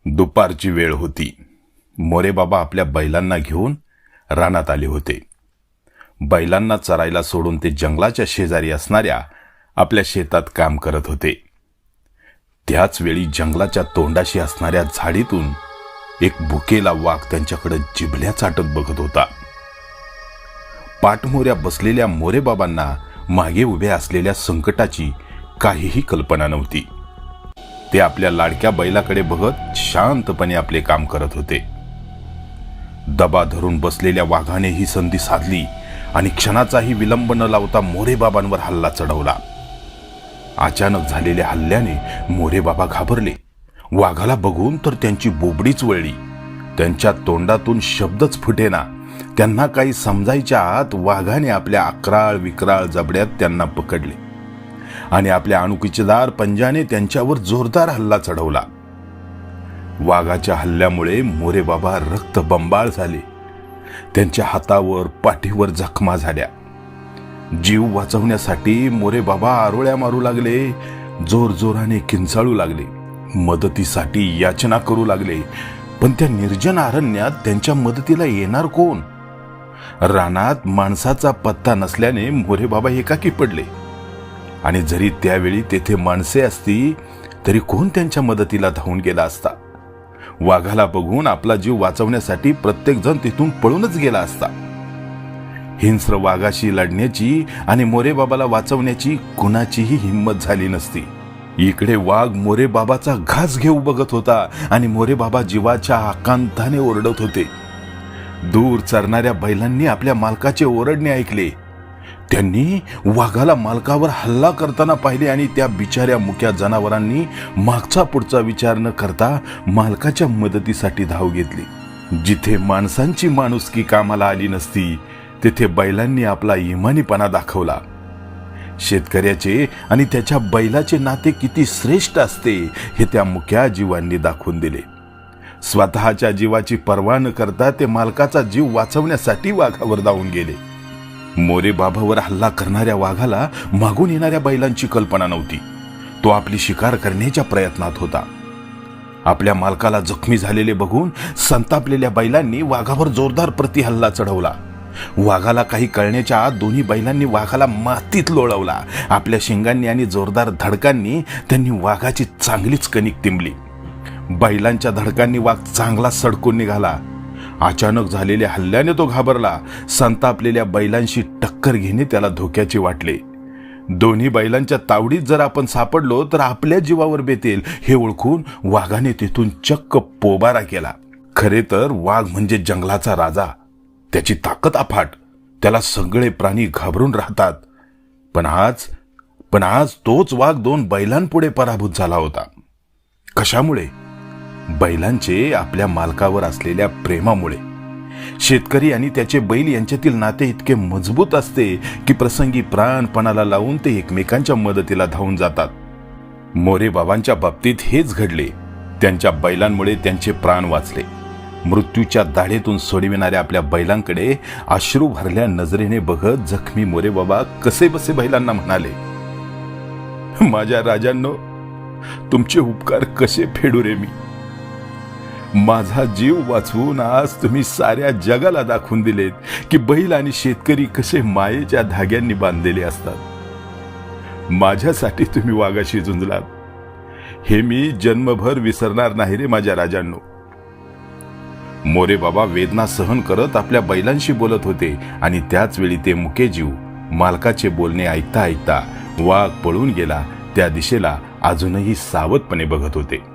दुपारची वेळ होती. मोरेबाबा आपल्या बैलांना घेऊन रानात आले होते. बैलांना चरायला सोडून ते जंगलाच्या शेजारी असणाऱ्या आपल्या शेतात काम करत होते. त्याच वेळी जंगलाच्या तोंडाशी असणाऱ्या झाडीतून एक भुकेला वाघ त्यांच्याकडे जिभल्या चाटत बघत होता. पाठमोऱ्या बसलेल्या मोरेबाबांना मागे उभ्या असलेल्या संकटाची काहीही कल्पना नव्हती. ते आपल्या लाडक्या बैलाकडे बघत शांतपणे आपले काम करत होते. दबा धरून बसलेल्या वाघाने ही संधी साधली आणि क्षणाचाही विलंब न लावता मोरेबाबांवर हल्ला चढवला. अचानक झालेल्या हल्ल्याने मोरेबाबा घाबरले. वाघाला बघून तर त्यांची बोबडीच वळली. त्यांच्या तोंडातून शब्दच फुटेना. त्यांना काही समजायच्या आत वाघाने आपल्या अक्राळ विक्राळ जबड्यात त्यांना पकडले आणि आपल्या अणुकिचेदार पंजाने त्यांच्यावर जोरदार हल्ला चढवला. वाघाच्या हल्ल्यामुळे मोरेबाबा रक्तबंबाळ झाले. त्यांच्या हातावर पाठीवर जखमा झाल्या. जीव वाचवण्यासाठी मोरेबाबा आरोळ्या मारू लागले, जोरजोराने किंचाळू लागले, मदतीसाठी याचना करू लागले. पण त्या निर्जन अरण्यात त्यांच्या मदतीला येणार कोण? रानात माणसाचा पत्ता नसल्याने मोरेबाबा एकाकी पडले. आणि जरी त्यावेळी तेथे माणसे असती तरी कोण त्यांच्या मदतीला धावून गेला असता? वाघाला बघून आपला जीव वाचवण्यासाठी प्रत्येक जण तिथून पळूनच गेला असता. हिंस्र वाघाशी लढण्याची आणि मोरेबाबाला वाचवण्याची कुणाचीही हिंमत झाली नसती. इकडे वाघ मोरेबाबाचा घास घेऊ बघत होता आणि मोरेबाबा जीवाच्या आकांताने ओरडत होते. दूर चरणाऱ्या बैलांनी आपल्या मालकाचे ओरडणे ऐकले. त्यांनी वाघाला मालकावर हल्ला करताना पाहिले आणि त्या बिचाऱ्या मुक्या जनावरांनी मागचा पुढचा विचार न करता मालकाच्या मदतीसाठी धाव घेतली. जिथे माणसांची माणुसकी कामाला आली नसती तेथे बैलांनी आपला इमानीपणा दाखवला. शेतकऱ्याचे आणि त्याच्या बैलाचे नाते किती श्रेष्ठ असते हे त्या मुक्या जीवांनी दाखवून दिले. स्वतःच्या जीवाची पर्वा न करता ते मालकाचा जीव वाचवण्यासाठी वाघावर धावून गेले. मोरेबाबावर हल्ला करणाऱ्या वाघाला मागून येणाऱ्या बैलांची कल्पना नव्हती. तो आपली शिकार करण्याच्या प्रयत्नात होता. आपल्या मालकाला जखमी झालेले बघून संतापलेल्या बैलांनी वाघावर जोरदार प्रतिहल्ला चढवला. वाघाला काही कळण्याच्या आत दोन्ही बैलांनी वाघाला मातीत लोळवला. आपल्या शिंगांनी आणि जोरदार धडकांनी त्यांनी वाघाची चांगलीच कणिक तिंबली. बैलांच्या धडकांनी वाघ चांगला सडकून निघाला. अचानक झालेल्या हल्ल्याने तो घाबरला. संतापलेल्या बैलांशी टक्कर घेणे त्याला धोक्याचे वाटले. दोन्ही बैलांच्या तावडीत जर आपण सापडलो तर आपल्या जीवावर बेतेल हे ओळखून वाघाने तिथून चक्क पोबारा केला. खरे तर वाघ म्हणजे जंगलाचा राजा. त्याची ताकद अफाट. त्याला सगळे प्राणी घाबरून राहतात. पण आज तोच वाघ दोन बैलांपुढे पराभूत झाला होता. कशामुळे? बैलांचे आपल्या मालकावर असलेल्या प्रेमामुळे. शेतकरी आणि त्याचे बैल यांच्यातील नाते इतके मजबूत असते की प्रसंगी प्राणपणाला लावून ते एकमेकांच्या मदतीला धावून जातात. मोरेबाबांच्या बाबतीत हेच घडले. त्यांच्या बैलांमुळे त्यांचे प्राण वाचले. मृत्यूच्या दाढेतून सोडविणाऱ्या आपल्या बैलांकडे अश्रू भरल्या नजरेने बघत जखमी मोरेबाबा कसेबसे बैलांना म्हणाले, माझ्या राजांनो, तुमचे उपकार कसे फेडू रे मी. माझा जीव वाचवून आज तुम्ही साऱ्या जगाला दाखवून दिलेत की बैल आणि शेतकरी कसे मायेच्या धाग्यांनी बांधलेले असतात. माझ्यासाठी तुम्ही वाघाशी झुंजलात हे मी जन्मभर विसरणार नाही रे माझ्या राजांनो. मोरेबाबा वेदना सहन करत आपल्या बैलांशी बोलत होते आणि त्याच वेळी ते मुके जीव मालकाचे बोलणे ऐकता ऐकता वाघ पळून गेला त्या दिशेला अजूनही सावधपणे बघत होते.